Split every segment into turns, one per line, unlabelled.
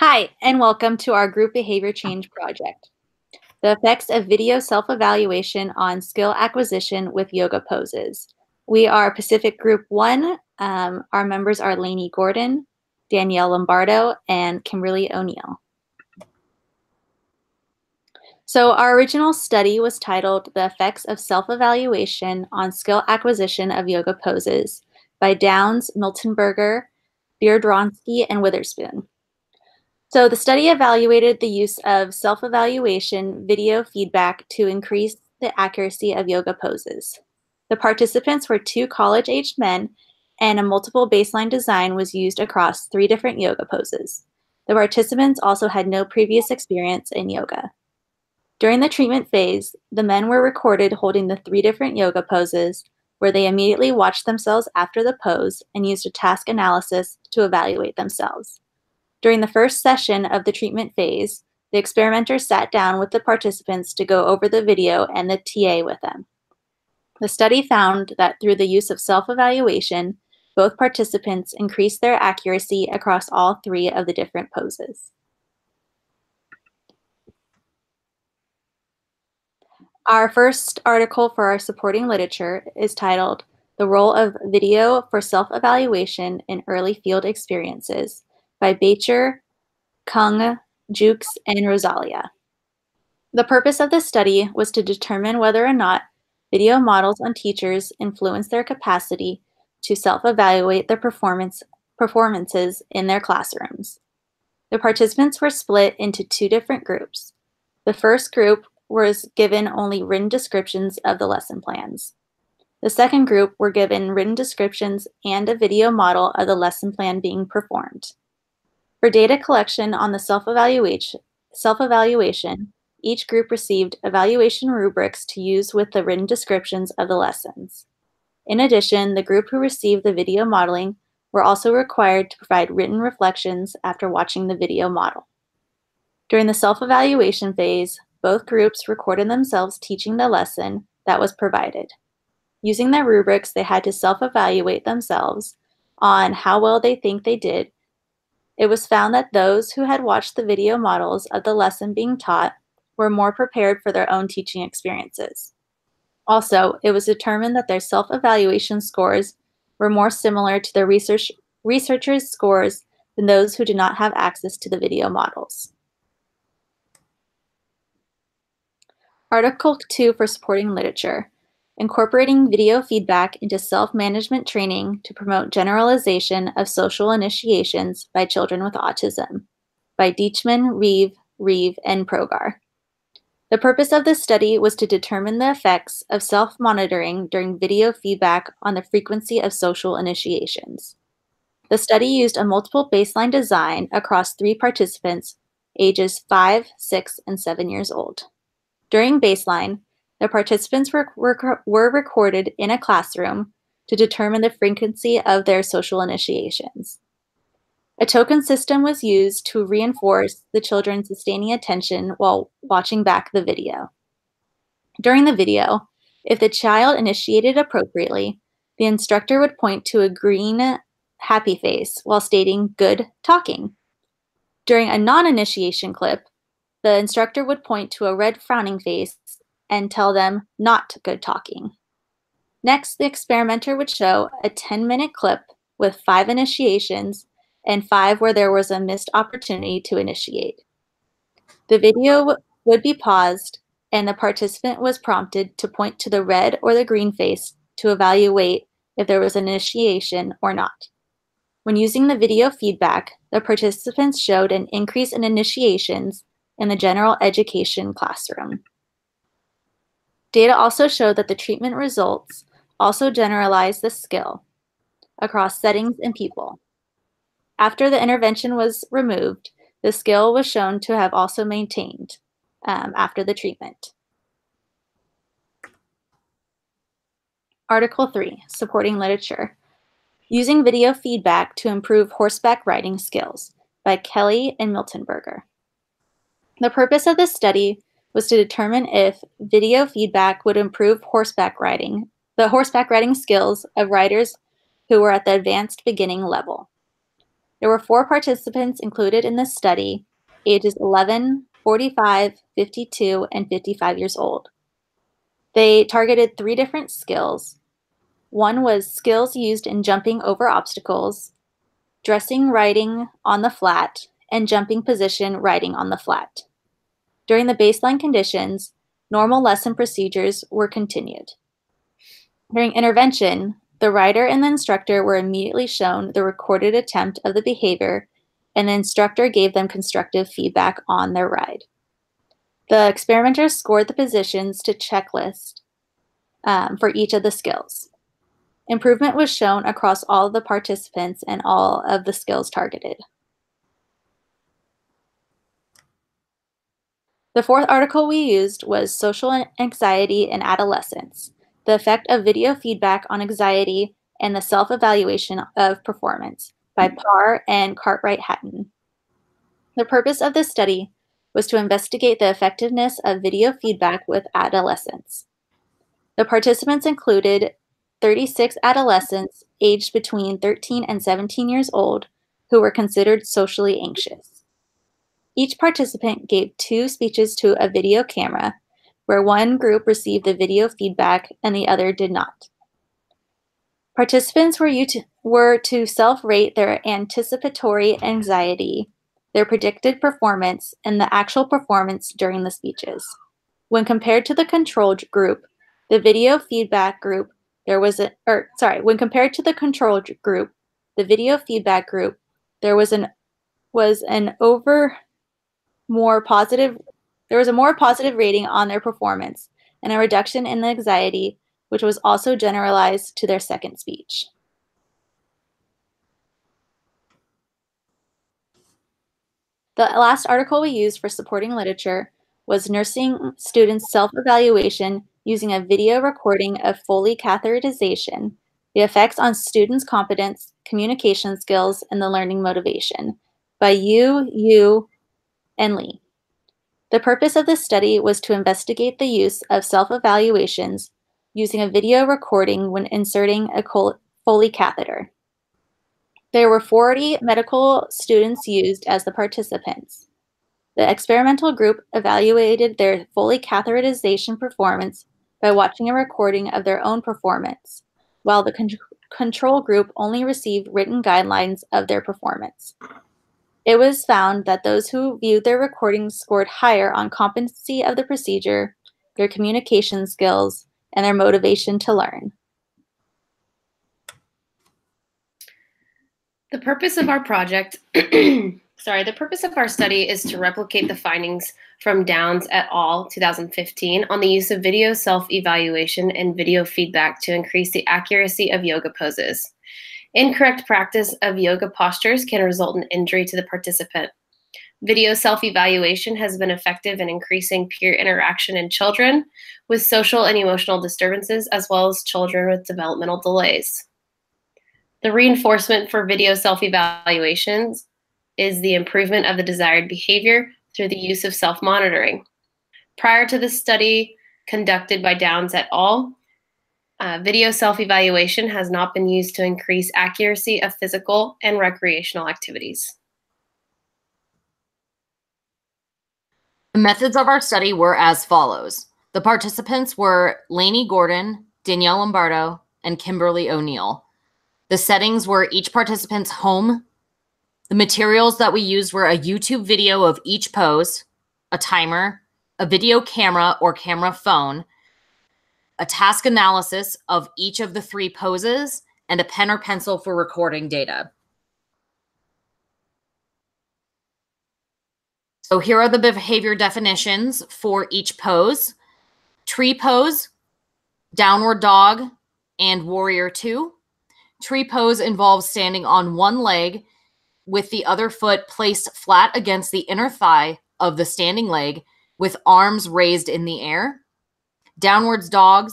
Hi, and welcome to our group behavior change project. The effects of video self-evaluation on skill acquisition with yoga poses. We are Pacific Group 1. Our members are Lainey Gordon, Danielle Lombardo, and Kimberly O'Neill. So our original study was titled The Effects of Self-Evaluation on Skill Acquisition of Yoga Poses by Downs, Miltenberger, Beardronsky, and Witherspoon. So the study evaluated the use of self-evaluation video feedback to increase the accuracy of yoga poses. The participants were 2 college-aged men, and a multiple baseline design was used across 3 different yoga poses. The participants also had no previous experience in yoga. During the treatment phase, the men were recorded holding the 3 different yoga poses, where they immediately watched themselves after the pose and used a task analysis to evaluate themselves. During the first session of the treatment phase, the experimenter sat down with the participants to go over the video and the TA with them. The study found that through the use of self-evaluation, both participants increased their accuracy across all 3 of the different poses. Our first article for our supporting literature is titled The Role of Video for Self-Evaluation in Early Field Experiences by Bacher, Kung, Jukes, and Rosalia. The purpose of this study was to determine whether or not video models on teachers influence their capacity to self-evaluate their performances in their classrooms. The participants were split into 2 different groups. The first group was given only written descriptions of the lesson plans. The second group were given written descriptions and a video model of the lesson plan being performed. For data collection on the self-evaluation, each group received evaluation rubrics to use with the written descriptions of the lessons. In addition, the group who received the video modeling were also required to provide written reflections after watching the video model. During the self-evaluation phase, both groups recorded themselves teaching the lesson that was provided. Using their rubrics, they had to self-evaluate themselves on how well they think they did. It was found that those who had watched the video models of the lesson being taught were more prepared for their own teaching experiences. Also, it was determined that their self-evaluation scores were more similar to the researchers' scores than those who did not have access to the video models. Article 2 for supporting literature. Incorporating video feedback into self-management training to promote generalization of social initiations by children with autism by Deichmann, Reeve, and Progar. The purpose of this study was to determine the effects of self-monitoring during video feedback on the frequency of social initiations. The study used a multiple baseline design across 3 participants ages 5, 6, and 7 years old. During baseline, the participants were recorded in a classroom to determine the frequency of their social initiations. A token system was used to reinforce the children sustaining attention while watching back the video. During the video, if the child initiated appropriately, the instructor would point to a green happy face while stating "good talking." During a non-initiation clip, the instructor would point to a red frowning face and tell them "not good talking." Next, the experimenter would show a 10-minute clip with 5 initiations and 5 where there was a missed opportunity to initiate. The video would be paused, and the participant was prompted to point to the red or the green face to evaluate if there was an initiation or not. When using the video feedback, the participants showed an increase in initiations in the general education classroom. Data also showed that the treatment results also generalized the skill across settings and people. After the intervention was removed, the skill was shown to have also maintained after the treatment. Article 3, Supporting Literature. Using Video Feedback to Improve Horseback Riding Skills by Kelly and Miltenberger. The purpose of this study was to determine if video feedback would improve the horseback riding skills of riders who were at the advanced beginning level. There were 4 participants included in this study, ages 11, 45, 52, and 55 years old. They targeted 3 different skills. One was skills used in jumping over obstacles, dressing riding on the flat, and jumping position riding on the flat. During the baseline conditions, normal lesson procedures were continued. During intervention, the rider and the instructor were immediately shown the recorded attempt of the behavior, and the instructor gave them constructive feedback on their ride. The experimenters scored the positions to checklist for each of the skills. Improvement was shown across all of the participants and all of the skills targeted. The 4th article we used was Social Anxiety in Adolescence, the effect of video feedback on anxiety and the self-evaluation of performance by Parr and Cartwright-Hatton. The purpose of this study was to investigate the effectiveness of video feedback with adolescents. The participants included 36 adolescents aged between 13 and 17 years old who were considered socially anxious. Each participant gave 2 speeches to a video camera, where one group received the video feedback and the other did not. Participants were to self-rate their anticipatory anxiety, their predicted performance, and the actual performance during the speeches. When compared to the control group, the video feedback group, when compared to the control group, the video feedback group, there was a more positive rating on their performance and a reduction in the anxiety, which was also generalized to their second speech. The last article we used for supporting literature was Nursing Students' Self-Evaluation Using a Video Recording of Foley Catheterization, the Effects on Students' Competence, Communication Skills, and the Learning Motivation by Yu, and Lee. The purpose of this study was to investigate the use of self-evaluations using a video recording when inserting a Foley catheter. There were 40 medical students used as the participants. The experimental group evaluated their Foley catheterization performance by watching a recording of their own performance, while the control group only received written guidelines of their performance. It was found that those who viewed their recordings scored higher on competency of the procedure, their communication skills, and their motivation to learn.
The purpose of our project, the purpose of our study is to replicate the findings from Downs et al. 2015 on the use of video self-evaluation and video feedback to increase the accuracy of yoga poses. Incorrect practice of yoga postures can result in injury to the participant. Video self-evaluation has been effective in increasing peer interaction in children with social and emotional disturbances, as well as children with developmental delays. The reinforcement for video self-evaluations is the improvement of the desired behavior through the use of self-monitoring. Prior to the study conducted by Downs et al., video self-evaluation has not been used to increase accuracy of physical and recreational activities.
The methods of our study were as follows. The participants were Lainey Gordon, Danielle Lombardo, and Kimberly O'Neill. The settings were each participant's home. The materials that we used were a YouTube video of each pose, a timer, a video camera or camera phone, a task analysis of each of the 3 poses, and a pen or pencil for recording data. So here are the behavior definitions for each pose. Tree pose, downward dog, and warrior 2. Tree pose involves standing on one leg with the other foot placed flat against the inner thigh of the standing leg with arms raised in the air. Downward dog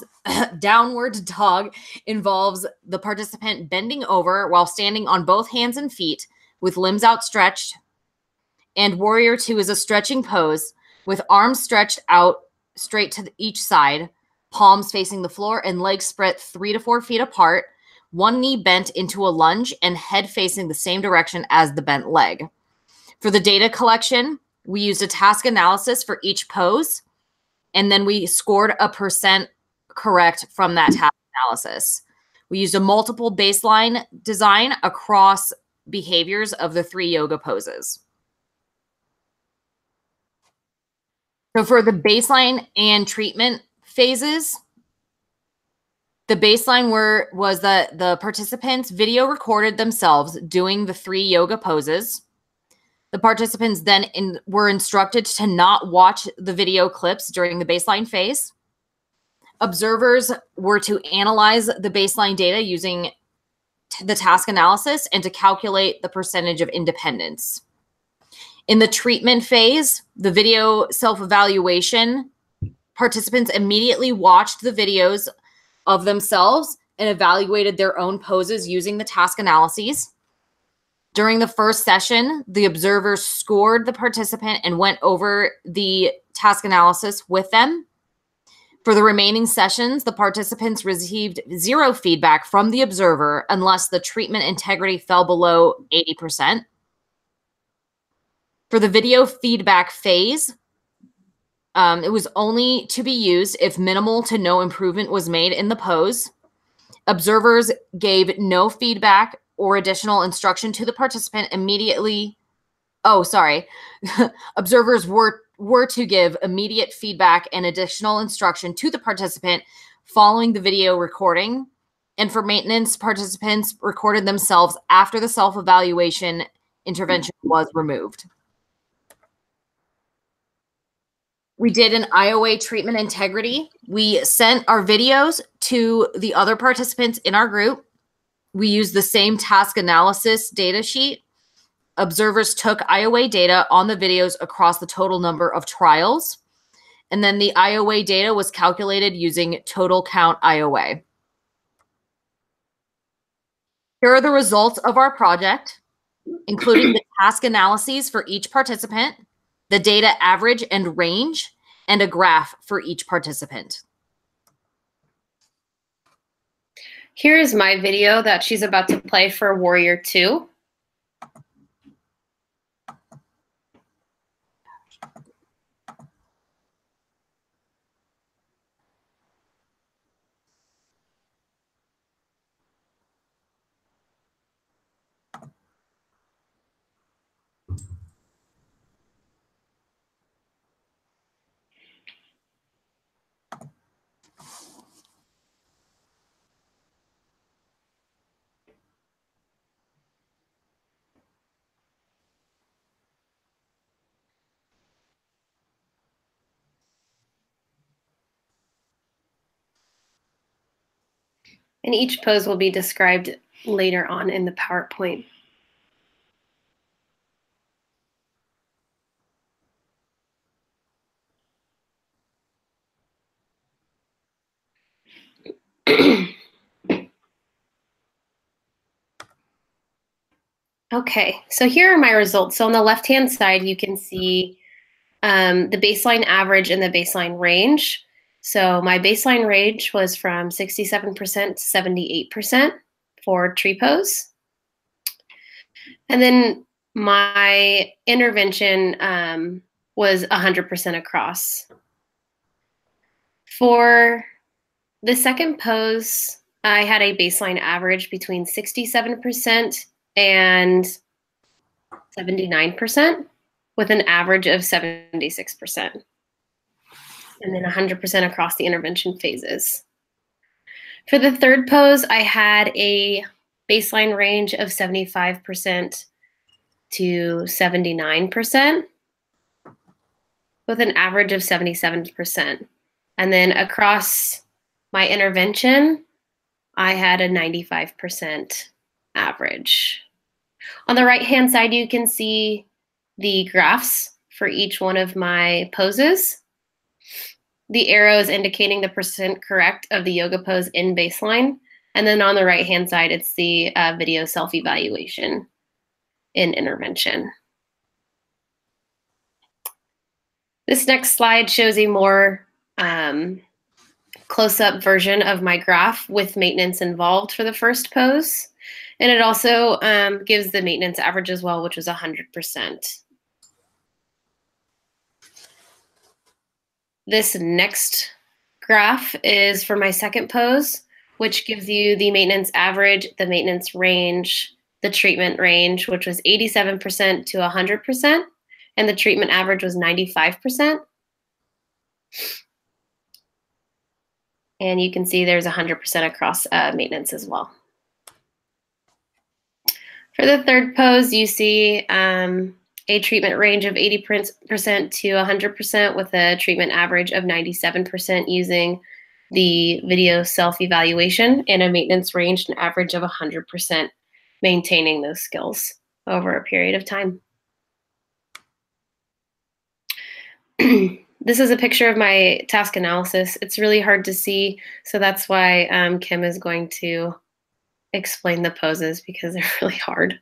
involves the participant bending over while standing on both hands and feet with limbs outstretched. And warrior 2 is a stretching pose with arms stretched out straight to each side, palms facing the floor, and legs spread 3 to 4 feet apart one knee bent into a lunge and head facing the same direction as the bent leg. For the data collection, we used a task analysis for each pose, and then we scored a percent correct from that task analysis. We used a multiple baseline design across behaviors of the 3 yoga poses. So for the baseline and treatment phases, the baseline was that the participants video recorded themselves doing the 3 yoga poses. The participants then were instructed to not watch the video clips during the baseline phase. Observers were to analyze the baseline data using the task analysis and to calculate the percentage of independence. In the treatment phase, the video self-evaluation, participants immediately watched the videos of themselves and evaluated their own poses using the task analyses. During the first session, the observers scored the participant and went over the task analysis with them. For the remaining sessions, the participants received 0 feedback from the observer unless the treatment integrity fell below 80%. For the video feedback phase, it was only to be used if minimal to no improvement was made in the pose. Observers gave no feedback or additional instruction to the participant immediately. Oh, sorry. Observers were to give immediate feedback and additional instruction to the participant following the video recording. And for maintenance, participants recorded themselves after the self-evaluation intervention was removed. We did an IOA treatment integrity. We sent our videos to the other participants in our group. We used the same task analysis data sheet. Observers took IOA data on the videos across the total number of trials. And then the IOA data was calculated using total count IOA. Here are the results of our project, including the task analyses for each participant, the data average and range, and a graph for each participant.
Here is my video that she's about to play for Warrior 2. And each pose will be described later on in the PowerPoint. Okay, so here are my results. So on the left-hand side, you can see the baseline average and the baseline range. So my baseline range was from 67% to 78% for tree pose. And then my intervention was 100% across. For the second pose, I had a baseline average between 67% and 79%, with an average of 76%. And then 100% across the intervention phases. For the third pose, I had a baseline range of 75% to 79%, with an average of 77%. And then across my intervention, I had a 95% average. On the right-hand side, you can see the graphs for each one of my poses. The arrow is indicating the percent correct of the yoga pose in baseline. And then on the right-hand side, it's the video self-evaluation in intervention. This next slide shows a more close-up version of my graph with maintenance involved for the first pose. And it also gives the maintenance average as well, which was 100%. This next graph is for my second pose, which gives you the maintenance average, the maintenance range, the treatment range, which was 87% to 100%, and the treatment average was 95%. And you can see there's 100% across maintenance as well. For the third pose, you see a treatment range of 80% to 100% with a treatment average of 97% using the video self-evaluation, and a maintenance range and average of 100%, maintaining those skills over a period of time. This is a picture of my task analysis. It's really hard to see, so that's why Kim is going to explain the poses, because they're really hard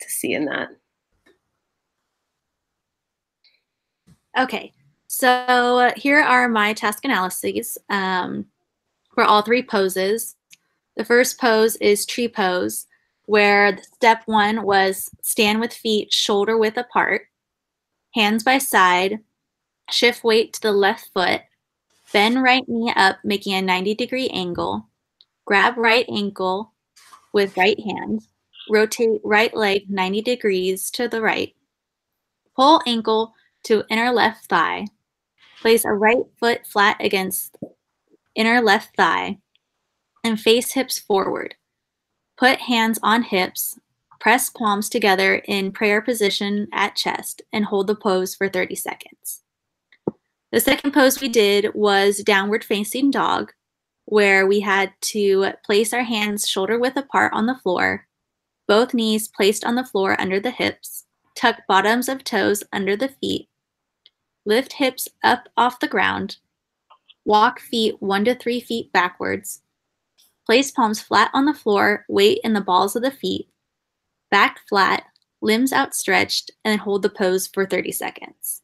to see in that.
Okay, so here are my task analyses for all three poses. The first pose is tree pose, where step 1 was stand with feet shoulder width apart, hands by side, shift weight to the left foot, bend right knee up, making a 90-degree angle, grab right ankle with right hand, rotate right leg 90 degrees to the right, pull ankle to inner left thigh, place a right foot flat against inner left thigh, and face hips forward. Put hands on hips, press palms together in prayer position at chest, and hold the pose for 30 seconds. The second pose we did was downward facing dog, where we had to place our hands shoulder width apart on the floor, both knees placed on the floor under the hips, tuck bottoms of toes under the feet, lift hips up off the ground, walk feet 1 to 3 feet backwards, place palms flat on the floor, weight in the balls of the feet, back flat, limbs outstretched, and hold the pose for 30 seconds.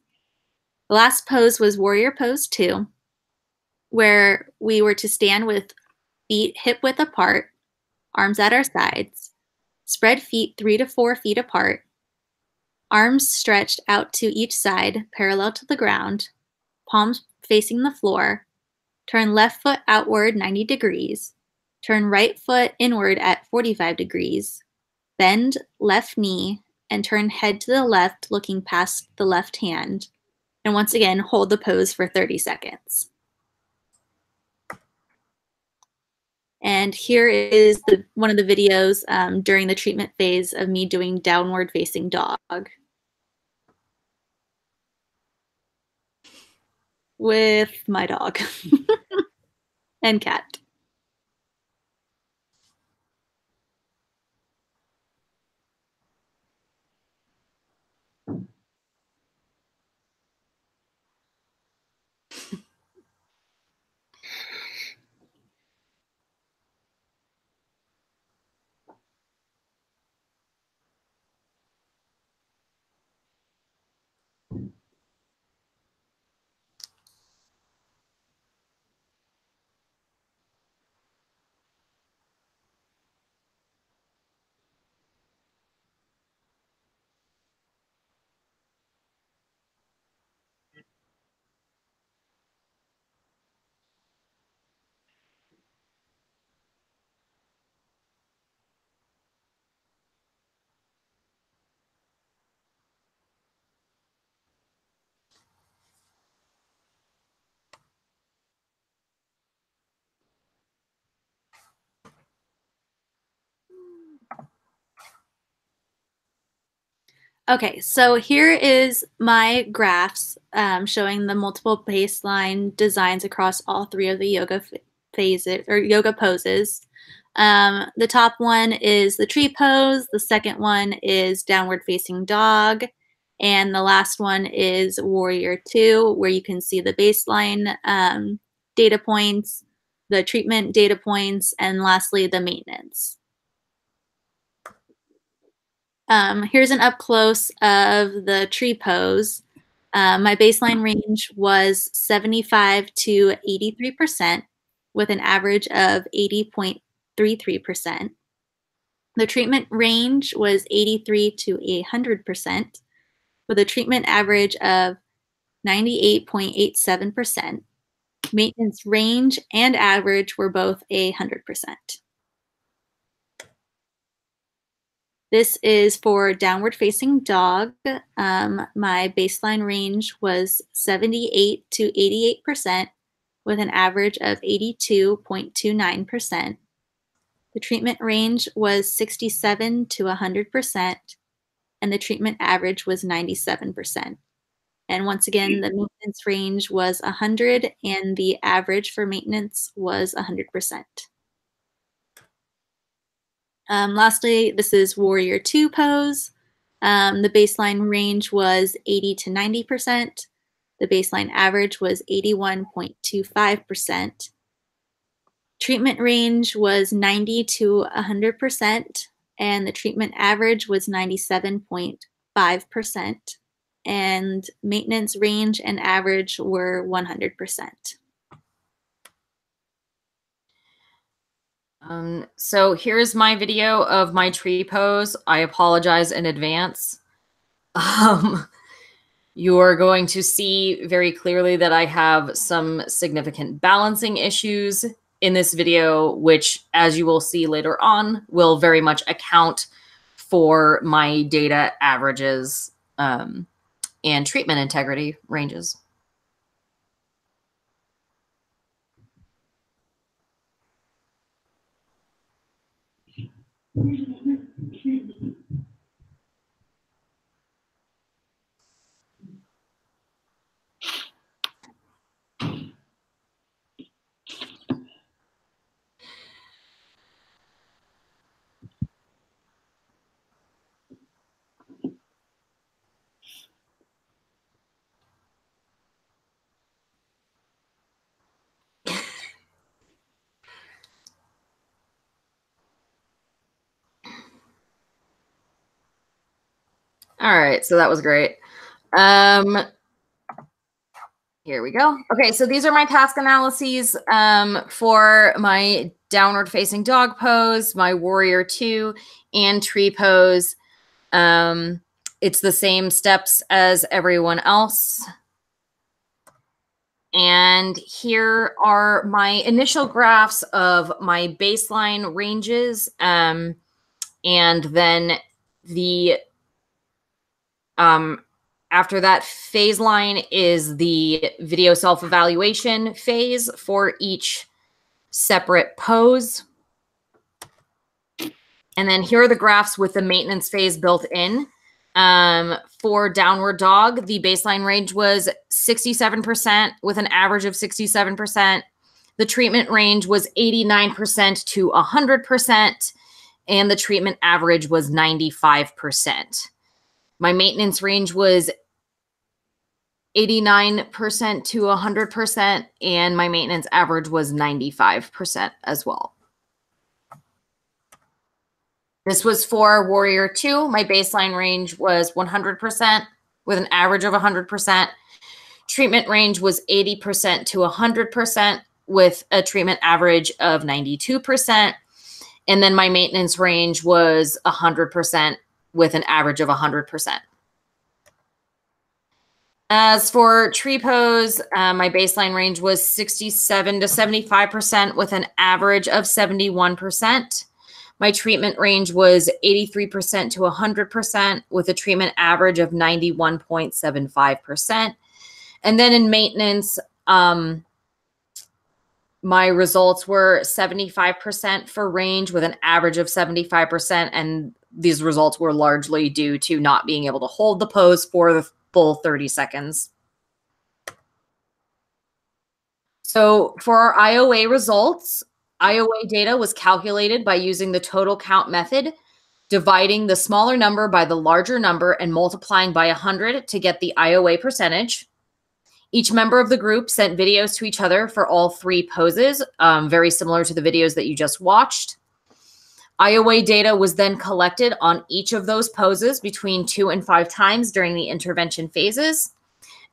The last pose was warrior pose 2, where we were to stand with feet hip width apart, arms at our sides, spread feet 3 to 4 feet apart, arms stretched out to each side, parallel to the ground, palms facing the floor, turn left foot outward 90 degrees, turn right foot inward at 45 degrees, bend left knee, and turn head to the left, looking past the left hand, and once again, hold the pose for 30 seconds. And here is one of the videos during the treatment phase of me doing downward facing dog with my dog and cat. Okay, so here is my graphs showing the multiple baseline designs across all three of the yoga phases or yoga poses. The top one is the tree pose, the second one is downward facing dog, and the last one is warrior 2, where you can see the baseline data points, the treatment data points, and lastly, the maintenance. Here's an up close of the tree pose. My baseline range was 75 to 83%, with an average of 80.33%. The treatment range was 83 to 100%, with a treatment average of 98.87%. Maintenance range and average were both 100%. This is for downward facing dog. My baseline range was 78 to 88% with an average of 82.29%. The treatment range was 67 to 100%, and the treatment average was 97%. And once again, the maintenance range was 100, and the average for maintenance was 100%. Lastly, this is Warrior 2 pose. The baseline range was 80 to 90%. The baseline average was 81.25%. Treatment range was 90 to 100%, and the treatment average was 97.5%. And maintenance range and average were 100%.
So here's my video of my tree pose. I apologize in advance. You are going to see very clearly that I have some significant balancing issues in this video, which, as you will see later on, will very much account for my data averages and treatment integrity ranges. All right, so that was great. Here we go. Okay, so these are my task analyses for my downward facing dog pose, my Warrior 2, and tree pose. It's the same steps as everyone else. And here are my initial graphs of my baseline ranges, and then the after that phase line is the video self-evaluation phase for each separate pose. And then here are the graphs with the maintenance phase built in. For downward dog, the baseline range was 67% with an average of 67%. The treatment range was 89% to 100%, and the treatment average was 95%. My maintenance range was 89% to 100%, and my maintenance average was 95% as well. This was for Warrior 2. My baseline range was 100% with an average of 100%. Treatment range was 80% to 100% with a treatment average of 92%. And then my maintenance range was 100% with an average of 100%. As for tree pose, my baseline range was 67 to 75% with an average of 71%. My treatment range was 83% to 100% with a treatment average of 91.75%. And then in maintenance, my results were 75% for range with an average of 75%. And these results were largely due to not being able to hold the pose for the full 30 seconds. So for our IOA results, IOA data was calculated by using the total count method, dividing the smaller number by the larger number and multiplying by 100 to get the IOA percentage. Each member of the group sent videos to each other for all three poses, very similar to the videos that you just watched. IOA data was then collected on each of those poses between 2 and 5 times during the intervention phases.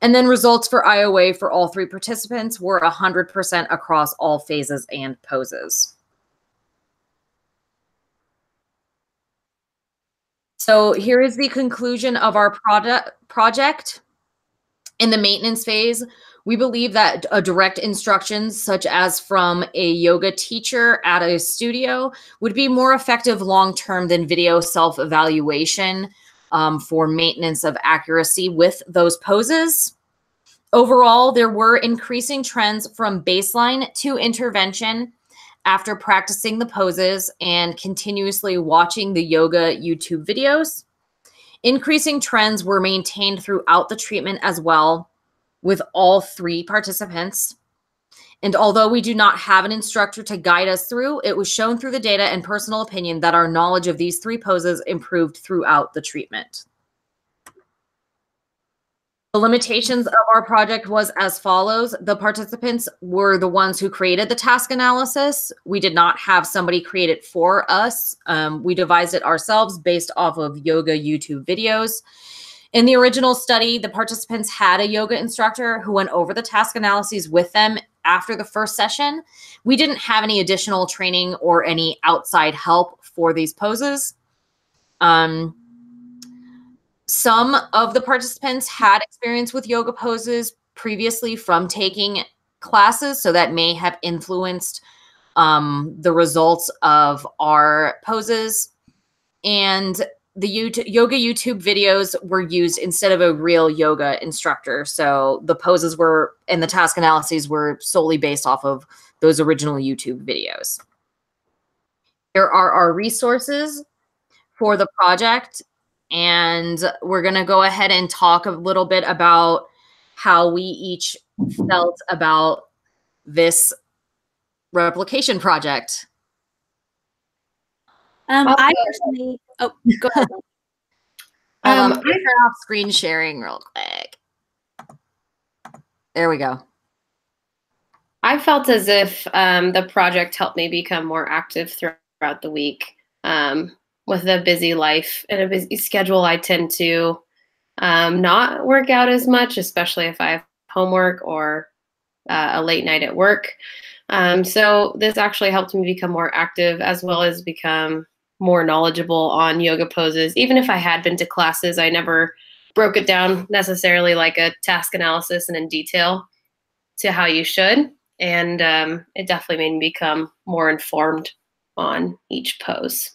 And then results for IOA for all 3 participants were 100% across all phases and poses. So here is the conclusion of our project. In the maintenance phase, we believe that direct instructions, such as from a yoga teacher at a studio, would be more effective long-term than video self-evaluation for maintenance of accuracy with those poses. Overall, there were increasing trends from baseline to intervention after practicing the poses and continuously watching the yoga YouTube videos. Increasing trends were maintained throughout the treatment as well with all 3 participants. And although we do not have an instructor to guide us through, it was shown through the data and personal opinion that our knowledge of these 3 poses improved throughout the treatment. The limitations of our project was as follows. The participants were the ones who created the task analysis. We did not have somebody create it for us. We devised it ourselves based off of yoga YouTube videos. In the original study, the participants had a yoga instructor who went over the task analyses with them after the first session. We didn't have any additional training or any outside help for these poses. Some of the participants had experience with yoga poses previously from taking classes, so that may have influenced the results of our poses. And the yoga YouTube videos were used instead of a real yoga instructor. So the poses were, and the task analyses were solely based off of those original YouTube videos. Here are our resources for the project. And we're going to go ahead and talk a little bit about how we each felt about this replication project.
I personally, oh, go ahead.
Hold on, let me turn off screen sharing real quick. There we go.
I felt as if the project helped me become more active throughout the week. With a busy life and a busy schedule, I tend to not work out as much, especially if I have homework or a late night at work. So this actually helped me become more active as well as become more knowledgeable on yoga poses. Even if I had been to classes, I never broke it down necessarily like a task analysis and in detail to how you should. And it definitely made me become more informed on each pose.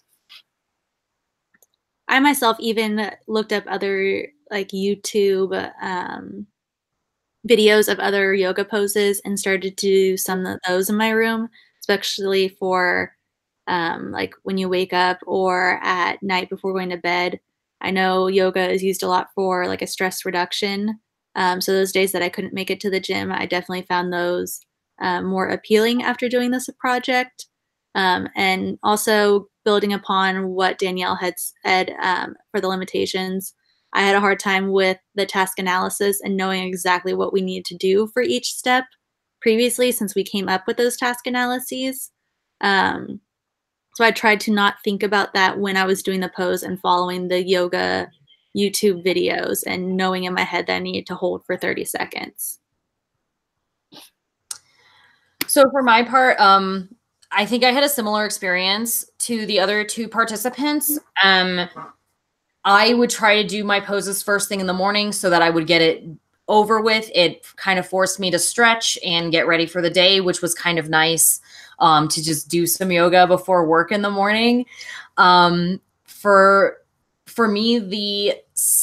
I myself even looked up other like YouTube videos of other yoga poses and started to do some of those in my room, especially for like when you wake up or at night before going to bed. I know yoga is used a lot for like a stress reduction. So those days that I couldn't make it to the gym, I definitely found those more appealing after doing this project. And also building upon what Danielle had said for the limitations, I had a hard time with the task analysis and knowing exactly what we need to do for each step previously since we came up with those task analyses. So I tried to not think about that when I was doing the pose and following the yoga YouTube videos and knowing in my head that I needed to hold for 30 seconds.
So for my part, I think I had a similar experience to the other 2 participants. I would try to do my poses first thing in the morning so that I would get it over with. It kind of forced me to stretch and get ready for the day, which was kind of nice to just do some yoga before work in the morning. For me, the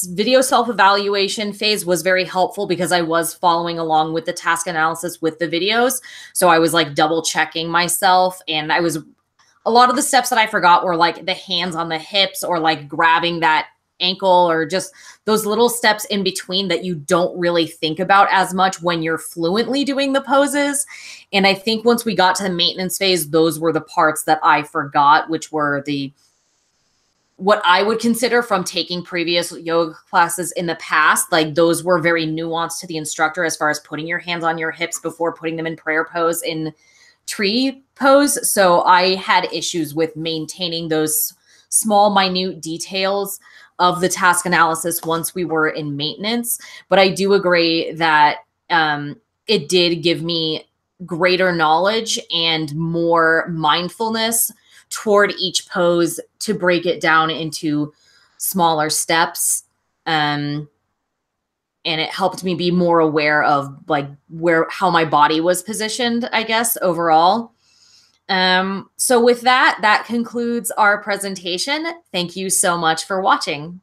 video self-evaluation phase was very helpful because I was following along with the task analysis with the videos. So I was like double checking myself, and a lot of the steps that I forgot were like the hands on the hips or like grabbing that ankle or just those little steps in between that you don't really think about as much when you're fluently doing the poses. And I think once we got to the maintenance phase, those were the parts that I forgot, which were what I would consider from taking previous yoga classes in the past. Like those were very nuanced to the instructor as far as putting your hands on your hips before putting them in prayer pose in tree pose. So I had issues with maintaining those small, minute details of the task analysis once we were in maintenance. But I do agree that it did give me greater knowledge and more mindfulness toward each pose to break it down into smaller steps. And it helped me be more aware of like how my body was positioned, I guess, overall. So with that concludes our presentation. Thank you so much for watching.